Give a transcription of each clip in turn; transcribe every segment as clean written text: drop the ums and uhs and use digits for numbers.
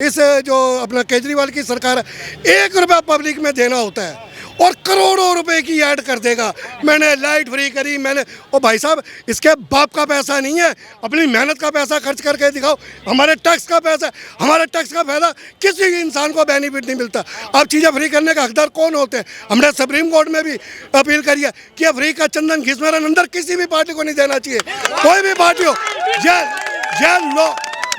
इस जो अपना केजरीवाल की सरकार है, 1 रुपया पब्लिक में देना होता है और करोड़ों रुपए की ऐड कर देगा। मैंने लाइट फ्री करी, मैंने ओ भाई साहब, इसके बाप का पैसा नहीं है, अपनी मेहनत का पैसा खर्च करके दिखाओ। हमारे टैक्स का पैसा, हमारे टैक्स का फायदा किसी इंसान को बेनिफिट नहीं मिलता। अब चीज़ें फ्री करने का हकदार कौन होते हैं? हमने सुप्रीम कोर्ट में भी अपील करी है कि अब फ्री का चंदन घिसमेरन अंदर किसी भी पार्टी को नहीं देना चाहिए, कोई भी पार्टी हो।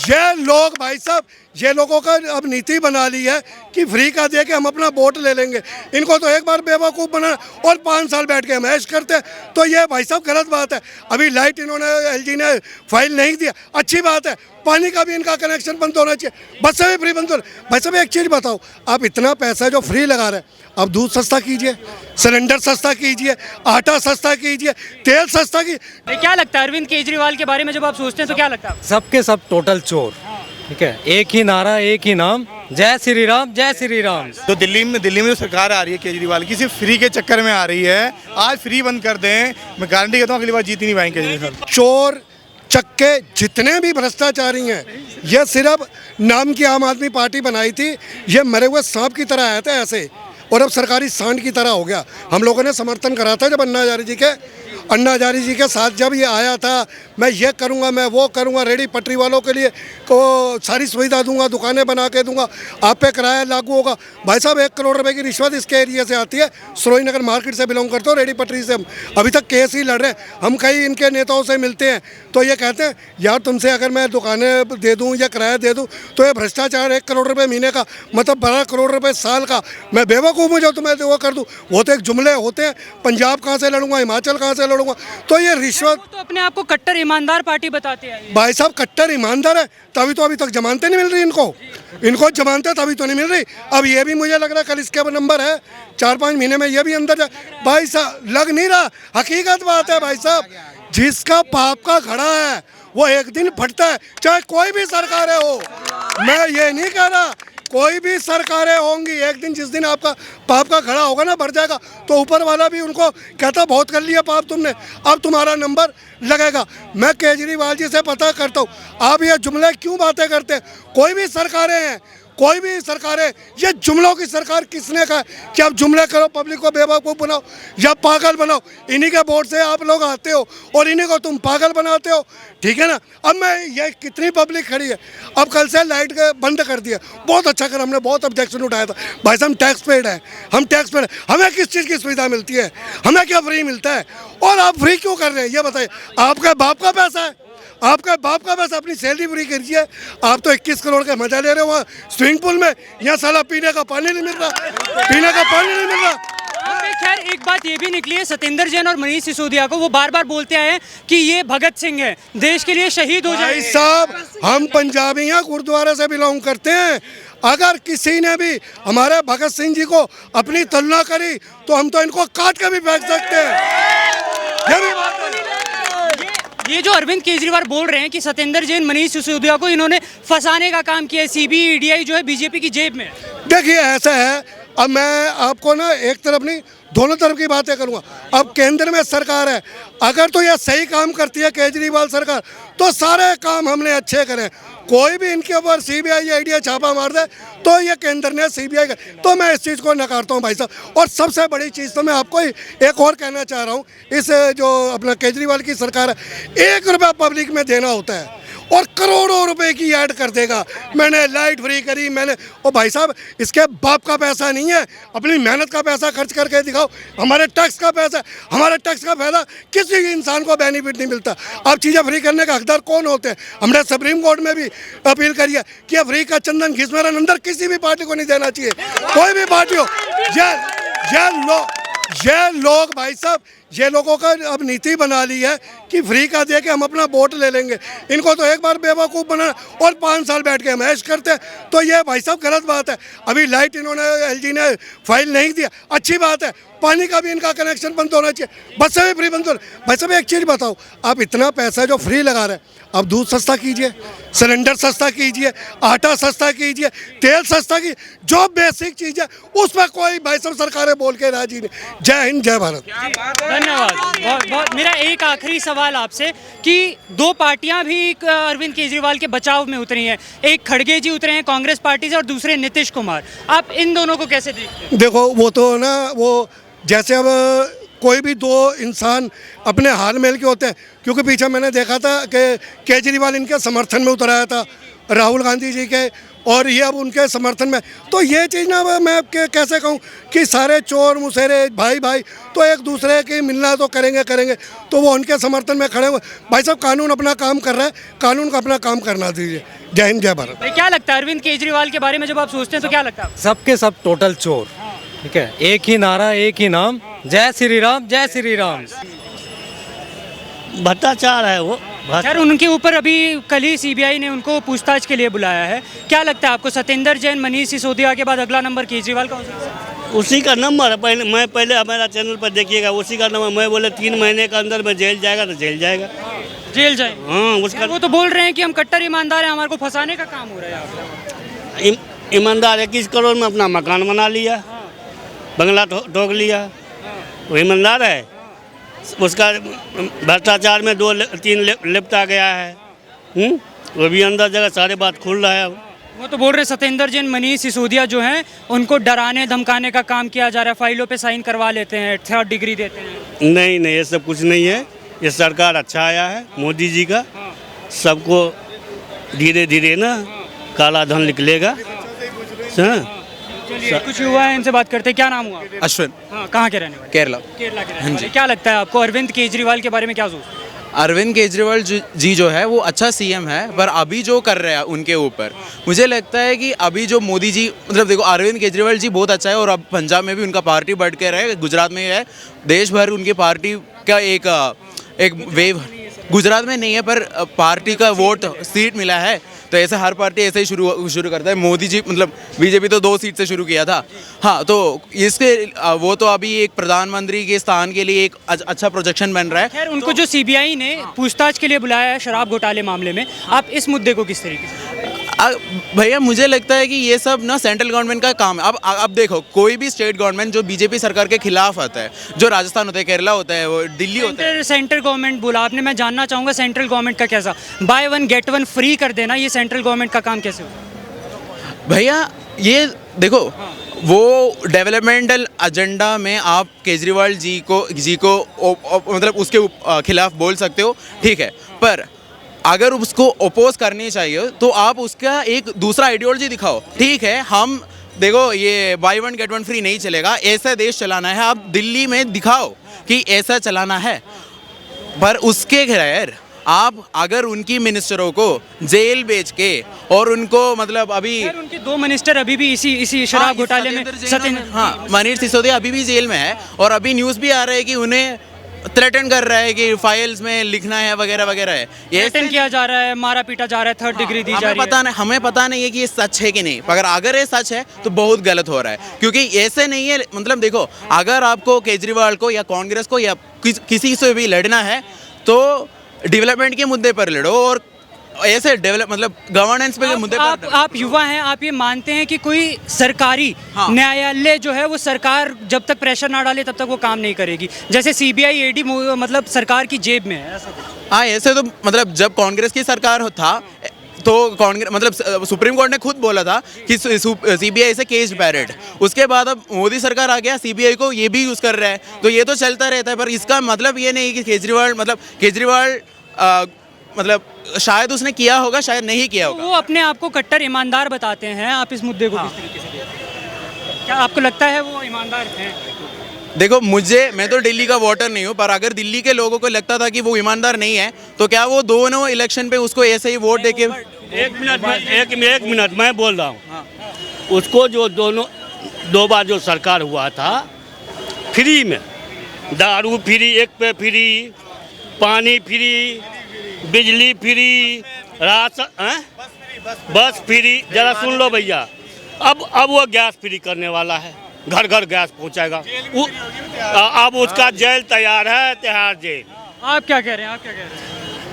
ये लोग भाई साहब, ये लोगों का अब नीति बना ली है कि फ्री का दे के हम अपना वोट ले लेंगे। इनको तो एक बार बेवकूफ़ बनाना और 5 साल बैठ के हम ऐश करते हैं, तो ये भाई साहब गलत बात है। अभी लाइट इन्होंने एलजी ने फाइल नहीं दिया, अच्छी बात है। पानी का भी इनका कनेक्शन बंद होना चाहिए, बस से भी फ्री बंद होना। भाई साहब एक चीज़ बताओ, आप इतना पैसा जो फ्री लगा रहे हैं, अब दूध सस्ता कीजिए, सिलेंडर सस्ता कीजिए, आटा सस्ता कीजिए, तेल सस्ता कीजिए। क्या लगता है अरविंद केजरीवाल के बारे में जब आप सोचते हैं तो क्या लगता है? सबके सब टोटल चोर। ठीक है, एक ही नारा, एक ही नाम, जय श्री राम, जय श्री राम। तो दिल्ली में जो सरकार आ रही है केजरीवाल की, सिर्फ फ्री के चक्कर में आ रही है। आज फ्री बंद कर दें, मैं गारंटी कहता हूँ अगली बार जीत ही नहीं पाएंगे केजरीवाल। चोर चक्के जितने भी भ्रष्टाचारी हैं, ये सिर्फ नाम की आम आदमी पार्टी बनाई थी। ये मरे हुए सांप की तरह आया था ऐसे, और अब सरकारी सांड की तरह हो गया। हम लोगों ने समर्थन करा था जब अन्ना हजारे जी के साथ जब ये आया था, मैं ये करूँगा, मैं वो करूँगा, रेडी पटरी वालों के लिए को सारी सुविधा दूंगा, दुकानें बना के दूंगा, आप पे किराया लागू होगा। भाई साहब 1 करोड़ रुपए की रिश्वत इसके एरिया से आती है। सरोज नगर मार्केट से बिलोंग करते हो, रेडी पटरी से हम अभी तक केस ही लड़ रहे हैं। हम कई इनके नेताओं से मिलते हैं तो ये कहते हैं यार तुमसे अगर मैं दुकानें दे दूँ या किराया दे दूँ तो ये भ्रष्टाचार 1 करोड़ रुपये महीने का, मतलब 12 करोड़ रुपये साल का, मैं बेवकूफ़ हूँ जो तुम्हें वो कर दूँ। वो तो एक जुमले होते हैं, पंजाब कहाँ से लड़ूंगा, हिमाचल कहाँ से लड़ूंगा। तो ये रिश्वत, तो अपने आप को कट्टर ईमानदार पार्टी बताते हैं। भाई साहब कट्टर ईमानदार है, तभी तो अभी तक जमानतें नहीं मिल रही इनको जमानतें तभी तो नहीं मिल रही। अब ये भी मुझे लग रहा है कल इसके नंबर है, 4-5 महीने में ये भी अंदर जाए। भाई साहब लग नहीं रहा, हकीकत बात है भाई साहब, जिसका पाप का घड़ा है वो एक दिन फटता है, चाहे कोई भी सरकारें हो। मैं ये नहीं कह रहा, कोई भी सरकारें होंगी, एक दिन जिस दिन आपका पाप का खड़ा होगा ना, भर जाएगा, तो ऊपर वाला भी उनको कहता बहुत कर लिया पाप तुमने, अब तुम्हारा नंबर लगेगा। मैं केजरीवाल जी से पता करता हूँ, आप ये जुमले क्यों बातें करते हैं? कोई भी सरकारें हैं, कोई भी सरकारें, ये जुमलों की सरकार किसने कहा कि आप जुमले करो, पब्लिक को बेवकूफ़ बनाओ या पागल बनाओ? इन्हीं के वोट से आप लोग आते हो और इन्हीं को तुम पागल बनाते हो, ठीक है ना। अब मैं ये कितनी पब्लिक खड़ी है, अब कल से लाइट बंद कर दिया, बहुत अच्छा कर, हमने बहुत ऑब्जेक्शन उठाया था। भाई साहब टैक्स पेड है, हम टैक्स पेड, हमें किस चीज़ की सुविधा मिलती है, हमें क्या फ्री मिलता है? और आप फ्री क्यों कर रहे हैं ये बताइए? आपके बाप का पैसा है, आपका बाप का बस अपनी सैलरी पूरी कीजिए। आप तो 21 करोड़ का मजा ले रहे हो वहाँ स्विमिंग पूल में, यहाँ साला पीने का पानी नहीं मिल रहा, पीने का पानी नहीं मिल रहा। खैर एक बात ये भी निकली है, सत्येंद्र जैन और मनीष सिसोदिया को वो बार बार बोलते आए हैं कि ये भगत सिंह है, देश के लिए शहीद हो जाए। भाई साहब हम पंजाबी यहाँ गुरुद्वारा से बिलोंग करते हैं, अगर किसी ने भी हमारे भगत सिंह जी को अपनी तुलना करी तो हम तो इनको काट के भी फेंक सकते हैं। ये भी बात है। ये जो अरविंद केजरीवाल बोल रहे हैं कि सत्येंद्र जैन मनीष सिसोदिया को इन्होंने फंसाने का काम किया है, सीबीआई ईडीआई जो है बीजेपी की जेब में। देखिए ऐसा है, अब मैं आपको ना एक तरफ नहीं दोनों तरफ की बातें करूंगा। अब केंद्र में सरकार है, अगर तो यह सही काम करती है केजरीवाल सरकार तो सारे काम हमने अच्छे करें। कोई भी इनके ऊपर सीबीआई या ईडी छापा मार दे तो ये केंद्र ने सीबीआई का, तो मैं इस चीज़ को नकारता हूँ भाई साहब। और सबसे बड़ी चीज़ तो मैं आपको एक और कहना चाह रहा हूँ, इस जो अपना केजरीवाल की सरकार है, 1 रुपया पब्लिक में देना होता है और करोड़ों रुपए की ऐड कर देगा। मैंने लाइट फ्री करी, मैंने ओ भाई साहब, इसके बाप का पैसा नहीं है, अपनी मेहनत का पैसा खर्च करके दिखाओ। हमारे टैक्स का पैसा, हमारे टैक्स का फायदा किसी इंसान को बेनिफिट नहीं मिलता। अब चीज़ें फ्री करने का हकदार कौन होते हैं? हमने सुप्रीम कोर्ट में भी अपील करी है कि फ्री का चंदन घिसमेरन अंदर किसी भी पार्टी को नहीं देना चाहिए, कोई भी पार्टी हो। ये लोग भाई साहब, ये लोगों का अब नीति बना ली है कि फ्री का दे के हम अपना वोट ले लेंगे। इनको तो एक बार बेवकूफ़ बनाना और 5 साल बैठ के हम ऐश करते हैं, तो ये भाई साहब गलत बात है। अभी लाइट इन्होंने एलजी ने फाइल नहीं दिया, अच्छी बात है। पानी का भी इनका कनेक्शन बंद होना चाहिए, बस से भी फ्री बंद होना। भाई साहब एक चीज़ बताओ, आप इतना पैसा जो फ्री लगा रहे हैं, अब दूध सस्ता कीजिए, सिलेंडर सस्ता कीजिए, आटा सस्ता कीजिए, तेल सस्ता कीजिए, जो बेसिक चीज़ है उस पर कोई भाई साहब सरकारें बोल के राजी नहीं। जय हिंद, जय भारत। धन्यवाद। बहुत मेरा एक आखिरी सवाल सवाल आपसे कि दो पार्टियां भी अरविंद केजरीवाल के बचाव में उतरी हैं। एक खड़गे जी उतरे हैं कांग्रेस पार्टी से और दूसरे नीतीश कुमार। आप इन दोनों को कैसे देखते हैं? देखो वो तो ना, वो जैसे अब कोई भी दो इंसान अपने हाल मेल के होते हैं, क्योंकि पीछे मैंने देखा था कि केजरीवाल इनके समर्थन में उतर आया था, राहुल गांधी जी के, और ये अब उनके समर्थन में। तो ये चीज़ ना मैं कैसे कहूँ कि सारे चोर मुसेरे भाई भाई तो एक दूसरे की मिलना तो करेंगे, तो वो उनके समर्थन में खड़े हुए। भाई साहब, कानून अपना काम कर रहा है, कानून को अपना काम करना दीजिए। जय हिंद, जय भारत। भाई, क्या लगता है अरविंद केजरीवाल के बारे में जब आप सोचते हैं तो क्या लगता है? सबके सब टोटल चोर, ठीक है। एक ही नारा, एक ही नाम, जय श्री राम, जय श्री राम। भ्रष्टाचार है वो। सर, उनके ऊपर अभी कल ही सीबीआई ने उनको पूछताछ के लिए बुलाया है। क्या लगता है आपको, सत्येंद्र जैन, मनीष सिसोदिया के बाद अगला नंबर केजरीवाल का हो सकता है? उसी का नंबर है। पहले हमारा चैनल पर देखिएगा, उसी का नंबर। मैं बोले 3 महीने के अंदर में जेल जाएगा तो जेल जाएगा। जेल जाए? हाँ, उसका वो तो बोल रहे हैं कि हम कट्टर ईमानदार हैं, हमारे को फंसाने का काम हो रहा है यहाँ पे। ईमानदार 21 करोड़ में अपना मकान बना लिया, बंगला ठोक लिया, वो ईमानदार है। उसका भ्रष्टाचार में 2-3 लिप्त आ गया है। वो भी अंदर जगह सारे बात खुल रहा है अब। वो तो बोल रहे हैं सत्येंद्र जैन, मनीष सिसोदिया जो हैं उनको डराने धमकाने का काम किया जा रहा है, फाइलों पे साइन करवा लेते हैं, 3rd डिग्री देते हैं। नहीं, ये सब कुछ नहीं है। ये सरकार अच्छा आया है मोदी जी का। सबको धीरे धीरे ना काला धन निकलेगा। चलिए, कुछ युवा है, इनसे बात करते हैं। क्या नाम हुआ? अश्विन, हाँ, कहाँ के रहने वाले? केरला। केरला के रहने वाले। क्या लगता है आपको, अरविंद केजरीवाल के बारे में क्या सोचते हैं? अरविंद केजरीवाल जी जो है वो अच्छा सीएम है, पर अभी जो कर रहे हैं उनके ऊपर मुझे लगता है कि अभी जो मोदी जी, मतलब देखो अरविंद केजरीवाल जी बहुत अच्छा है, और अब पंजाब में भी उनका पार्टी बढ़ के रहे, गुजरात में है, देश भर उनकी पार्टी का एक वेव, गुजरात में नहीं है पर पार्टी का वोट सीट मिला है। तो ऐसे हर पार्टी ऐसे ही शुरू करता है। मोदी जी मतलब बीजेपी तो 2 सीट से शुरू किया था। हाँ, तो इसके वो तो अभी एक प्रधानमंत्री के स्थान के लिए एक अच्छा प्रोजेक्शन बन रहा है। खैर, उनको जो सीबीआई ने पूछताछ के लिए बुलाया है शराब घोटाले मामले में, आप इस मुद्दे को किस तरीके से? भैया मुझे लगता है कि ये सब ना सेंट्रल गवर्नमेंट का काम है। अब देखो, कोई भी स्टेट गवर्नमेंट जो बीजेपी सरकार के खिलाफ आता है, जो राजस्थान होता है, केरला होता है, वो दिल्ली होता है। सेंट्रल गवर्नमेंट बोला आपने, मैं जानना चाहूंगा सेंट्रल गवर्नमेंट का कैसा बाय 1 गेट 1 फ्री कर देना, ये सेंट्रल गवर्नमेंट का काम कैसे होगा? भैया ये देखो, वो डेवलपमेंटल एजेंडा में आप केजरीवाल जी को मतलब उसके खिलाफ बोल सकते हो, ठीक है, पर अगर उसको अपोज करनी चाहिए तो आप उसका एक दूसरा आइडियोलॉजी दिखाओ। ठीक है, हम देखो ये बाय 1 गेट 1 फ्री नहीं चलेगा, ऐसा देश चलाना है, आप दिल्ली में दिखाओ कि ऐसा चलाना है, पर उसके खैर आप अगर उनकी मिनिस्टरों को जेल भेज के और उनको मतलब अभी उनके 2 मिनिस्टर अभी भी इसी शराब घोटाले में, हाँ, मनीष सिसोदिया अभी भी जेल में है, और अभी न्यूज़ भी आ रहा है कि उन्हें थ्रेटन कर रहा है कि फाइल्स में लिखना है वगैरह वगैरह है। ये थ्रेटन किया जा रहा है, मारा पीटा जा रहा है, 3rd डिग्री दी जा रही है। हमें पता नहीं है कि ये सच है कि नहीं, मगर अगर ये सच है तो बहुत गलत हो रहा है, क्योंकि ऐसे नहीं है। मतलब देखो, अगर आपको केजरीवाल को या कांग्रेस को या किसी से भी लड़ना है तो डेवलपमेंट के मुद्दे पर लड़ो, और ऐसे डेवलप मतलब गवर्नेंस पे मुद्दे पर। आप युवा हैं, आप ये मानते हैं कि कोई सरकारी न्यायालय जो है वो सरकार जब तक प्रेशर ना डाले तब तक वो काम नहीं करेगी, जैसे सीबीआई ईडी मतलब सरकार की जेब में है, ऐसा कुछ? हाँ, ऐसे तो मतलब जब कांग्रेस की सरकार था तो कांग्रेस मतलब सुप्रीम कोर्ट ने खुद बोला था कि सीबीआई से केस पैरेट। उसके बाद अब मोदी सरकार आ गया, सीबीआई को ये भी यूज़ कर रहा है, तो ये तो चलता रहता है। पर इसका मतलब ये नहीं कि केजरीवाल मतलब शायद उसने किया होगा, शायद नहीं किया होगा। वो अपने आप को कट्टर ईमानदार बताते हैं। आप इस मुद्दे को किस तरीके से देखते हैं? क्या आपको लगता है वो ईमानदार हैं? देखो, मैं तो दिल्ली का वोटर नहीं हूँ, पर अगर दिल्ली के लोगों को लगता था कि वो ईमानदार नहीं है तो क्या वो दोनों इलेक्शन पे उसको ऐसे ही वोट देके? एक मिनट मैं बोल रहा हूँ। उसको जो 2 बार जो सरकार हुआ था, फ्री में दारू फ्री, 1 पे फ्री, पानी फ्री, बिजली फ्री, राशन, बस फ्री। जरा सुन लो भैया, अब वो गैस फ्री करने वाला है, घर घर गैस पहुंचाएगा। अब उसका जेल तैयार है, तिहाड़ जेल। आप क्या कह रहे हैं?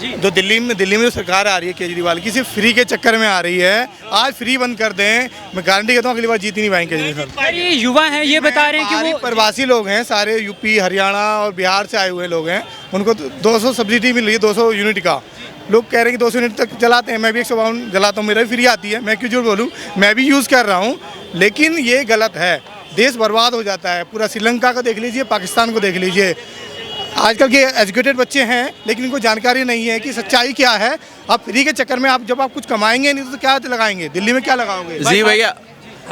जो दिल्ली में जो सरकार आ रही है केजरीवाल की, सिर्फ फ्री के चक्कर में आ रही है। आज फ्री बंद कर दें, मैं गारंटी देता हूँ अगली बार जीत ही नहीं पाएंगे केजरीवाल साहब। पर ये युवा हैं, ये बता रहे हैं कि सारे वो प्रवासी लोग हैं, सारे यूपी हरियाणा और बिहार से आए हुए लोग हैं, उनको तो 200 सब्सिडी मिल रही है 200 यूनिट का। लोग कह रहे हैं कि 200 यूनिट तक जलाते हैं, मैं भी 152 जलाता हूँ, मेरा भी फ्री आती है, मैं क्यों झूठ बोलूँ, मैं भी यूज़ कर रहा हूँ। लेकिन ये गलत है, देश बर्बाद हो जाता है। पूरा श्रीलंका को देख लीजिए, पाकिस्तान को देख लीजिए। आजकल के एजुकेटेड बच्चे हैं लेकिन इनको जानकारी नहीं है कि सच्चाई क्या है। आप फ्री के चक्कर में जब आप कुछ कमाएंगे नहीं तो क्या लगाएंगे, दिल्ली में क्या लगाओगे? जी भैया,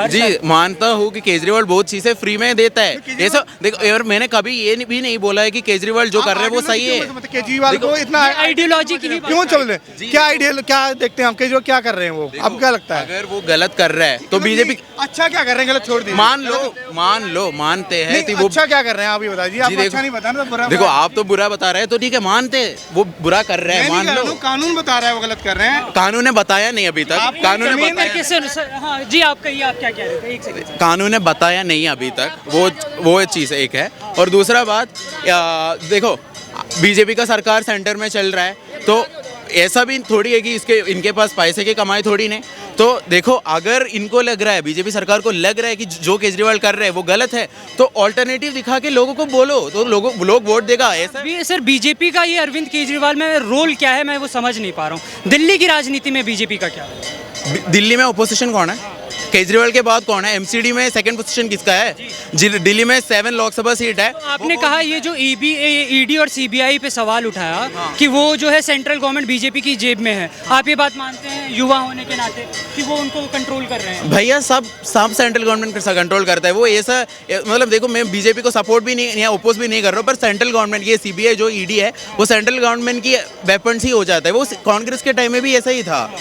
जी मानता हूँ कि केजरीवाल बहुत चीजें फ्री में देता है। ये सब देखो, और मैंने कभी ये भी नहीं बोला है कि केजरीवाल जो कर रहे हैं वो सही है। केजरीवाल को इतना आइडियोलॉजी की ही क्यों चल रहे हैं? क्या आइडियल, क्या देखते हैं हम केजरीवाल क्या कर रहे हैं? वो आपको क्या लगता है? अगर वो गलत कर रहा है तो बीजेपी अच्छा क्या कर रहे हैं? गलत छोड़ दीजिए, मानते हैं नहीं, तो वो अच्छा क्या कर रहे हैं आप ये बताइए। आप देखो- अच्छा नहीं बता रहे तो बुरा देखो, आप तो बुरा बता रहे हैं तो ठीक है, मानते हैं वो बुरा कर रहे हैं, मान लो। कानून बता रहा है वो गलत कर रहे हैं। कानून ने बताया नहीं अभी तक, आपकी कानून ने जमीन बताया कैसे हाँ जी, आप कहिए, आप क्या कह रहे थे? एक सेकंड। कानून ने बताया नहीं अभी तक, वो चीज़ एक है। और दूसरा बात, देखो बीजेपी का सरकार सेंटर में चल रहा है तो ऐसा भी थोड़ी है कि इनके पास पैसे की कमाई थोड़ी नहीं। तो देखो, अगर इनको लग रहा है, बीजेपी सरकार को लग रहा है कि जो केजरीवाल कर रहे हैं वो गलत है, तो ऑल्टरनेटिव दिखा के लोगों को बोलो तो लोग वोट देगा। ऐसा सर, बीजेपी का ये अरविंद केजरीवाल में रोल क्या है, मैं वो समझ नहीं पा रहा हूँ। दिल्ली की राजनीति में बीजेपी का क्या है? दिल्ली में ओपोजिशन कौन है? केजरीवाल के बाद कौन है? एमसीडी में सेकंड पोजीशन किसका है? दिल्ली में 7 लोकसभा सीट है। तो आपने कहा ये जो ईडी और सीबीआई पे सवाल उठाया कि वो जो है सेंट्रल गवर्नमेंट बीजेपी की जेब में है, आप ये बात मानते हैं युवा होने के नाते कि वो उनको कंट्रोल कर रहे हैं? भैया, सब सेंट्रल गवर्नमेंट कंट्रोल करता है। वो ऐसा, मतलब देखो, मैं बीजेपी को सपोर्ट भी नहीं या ओपोज भी नहीं कर रहा हूँ, पर सेंट्रल गवर्नमेंट की सीबीआई जो ईडी है वो सेंट्रल गवर्नमेंट की वेपन्स ही हो जाता है। वो कांग्रेस के टाइम में भी ऐसा ही था।